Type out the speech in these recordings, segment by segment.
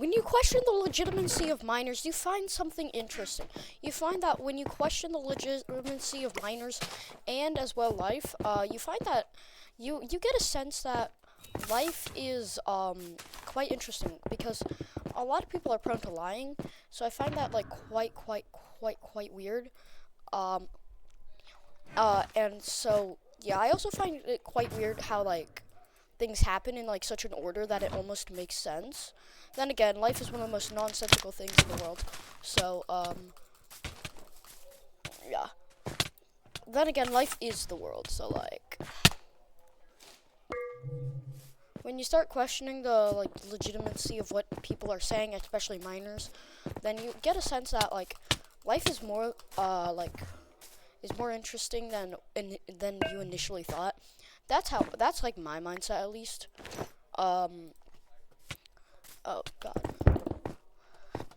when you question the legitimacy of minors, you find something interesting. You find that when you question the legitimacy of minors and as well life, you find that you get a sense that life is quite interesting because a lot of people are prone to lying. So I find that like quite weird. Um, and so yeah, I also find it quite weird how like things happen in like such an order that it almost makes sense. Then again, life is one of the most nonsensical things in the world. So yeah. Then again, life is the world. So like when you start questioning the like legitimacy of what people are saying, especially minors, then you get a sense that like life is more is more interesting than you initially thought. That's like my mindset at least. Um oh god.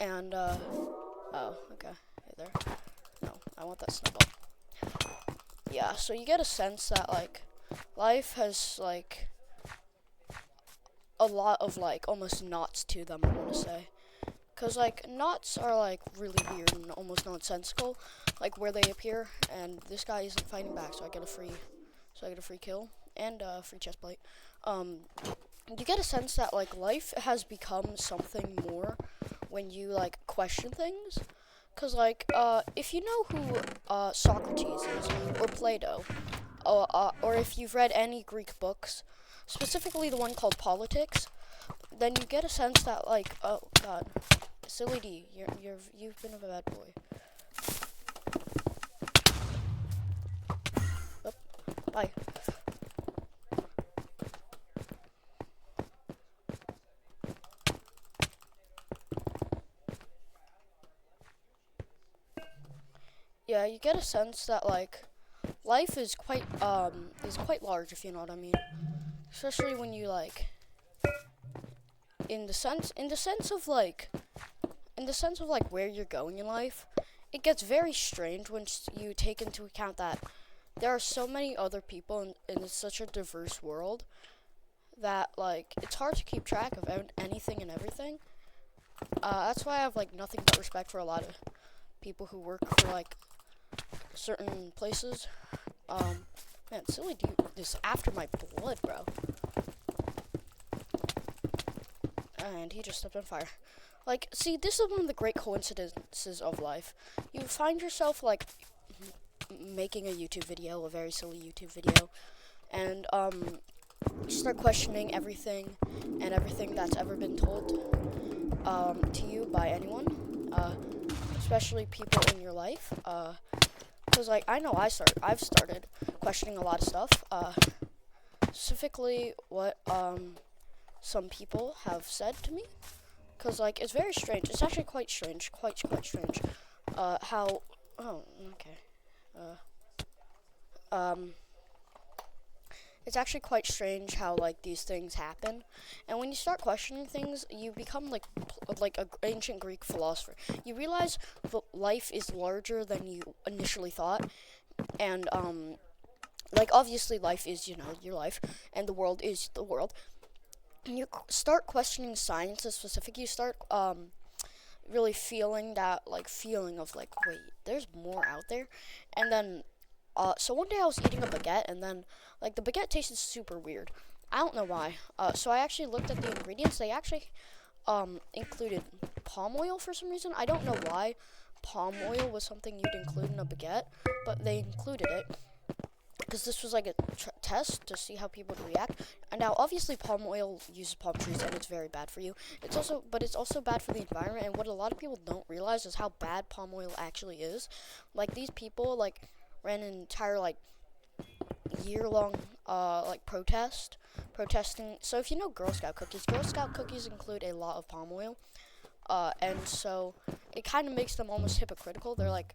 And oh, okay. Hey there. No, I want that snowball. Yeah, so you get a sense that like life has like a lot of like almost knots to them, I want to say. Cause like knots are like really weird and almost nonsensical, like where they appear. And this guy isn't fighting back, so I get a free kill and free chest plate. Um, you get a sense that like life has become something more when you like question things. Cause like if you know who Socrates is or Plato, or if you've read any Greek books, specifically the one called Politics, then you get a sense that like oh god, Silly D, you've been a bad boy. Oh, bye. Yeah, you get a sense that like life is quite large, if you know what I mean. Especially when you like in the sense of like where you're going in life. It gets very strange once you take into account that there are so many other people in such a diverse world that like it's hard to keep track of anything and everything. That's why I have like nothing but respect for a lot of people who work for like certain places. Man, Silly dude is after my blood, bro. And he just stepped on fire. Like, see, this is one of the great coincidences of life. You find yourself like making a YouTube video, a very silly YouTube video, and you start questioning everything and everything that's ever been told to you by anyone, especially people in your life. Cause like I know I've started questioning a lot of stuff. Specifically what some people have said to me. Cause like it's very strange. It's actually quite strange, quite strange. How? Oh, okay. Um, it's actually quite strange how like these things happen, and when you start questioning things, you become like a ancient Greek philosopher. You realize that life is larger than you initially thought, and like obviously life is your life, and the world is the world. And you start questioning science as specific. You start really feeling that like feeling of like wait, there's more out there, and then so one day I was eating a baguette, and then like the baguette tasted super weird. I don't know why. So I actually looked at the ingredients. They actually included palm oil for some reason. I don't know why palm oil was something you'd include in a baguette, but they included it because this was like a test to see how people would react. And now, obviously, palm oil uses palm trees, and it's very bad for you. But it's also bad for the environment. And what a lot of people don't realize is how bad palm oil actually is. Like these people, like ran an entire like year-long like protesting. So if you know Girl Scout cookies include a lot of palm oil, and so it kind of makes them almost hypocritical. They're like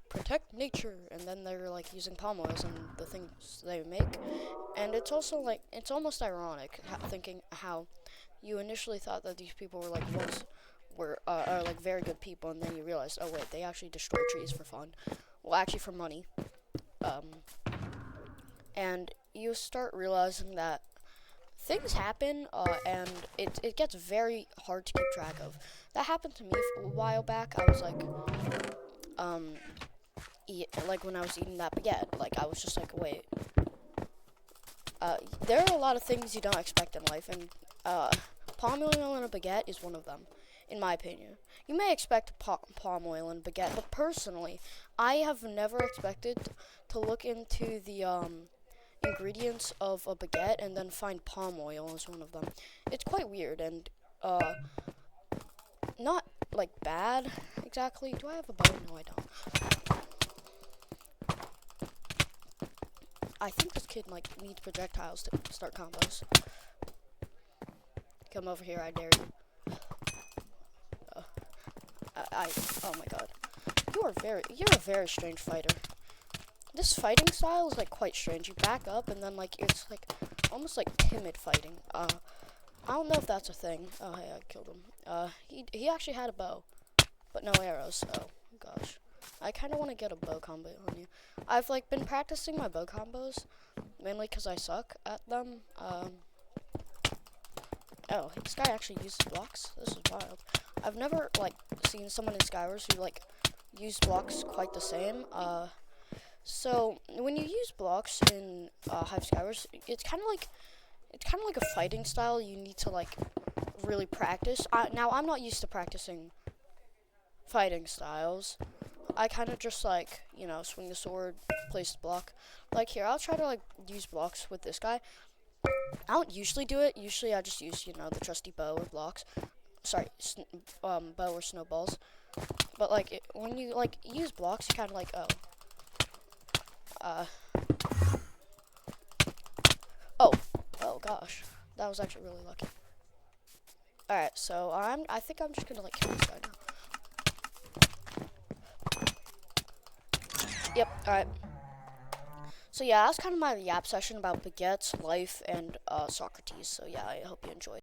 protect nature, and then they're like using palm oils and the things they make. And it's also like it's almost ironic thinking how you initially thought that these people were like once were are like very good people, and then you realize, oh wait, they actually destroy trees for fun. Well, actually for money. Um, and you start realizing that things happen, and it gets very hard to keep track of. That happened to me a while back. I was like, um, like when I was eating that baguette, like I was just like, wait, there are a lot of things you don't expect in life, and palm oil in a baguette is one of them, in my opinion. You may expect palm oil in baguette, but personally, I have never expected to look into the ingredients of a baguette and then find palm oil as one of them. It's quite weird and not like bad exactly. Do I have a bow? No, I don't. I think this kid like needs projectiles to start combos. Come over here, I dare you. Oh my god. You're a very strange fighter. This fighting style is like quite strange. You back up and then like it's like almost like timid fighting. I don't know if that's a thing. Oh hey, I killed him. He actually had a bow, but no arrows. Oh gosh. I kind of want to get a bow combo on you. I've like been practicing my bow combos mainly because I suck at them. Oh, this guy actually uses blocks. This is wild. I've never like seen someone in Skywars who like use blocks quite the same. So when you use blocks in Hive Skywars, it's kind of like a fighting style. You need to like really practice. Now I'm not used to practicing fighting styles. I kind of just like swing the sword, place the block. Like here, I'll try to like use blocks with this guy. I don't usually do it. Usually I just use the trusty bow or blocks. Sorry, bow or snowballs. But like when you like use blocks, you kind of like oh gosh, that was actually really lucky. All right, so I think I'm just gonna like kill this guy now. Yep. All right. So yeah, that's kind of my yap session about baguettes, life, and Socrates. So yeah, I hope you enjoyed.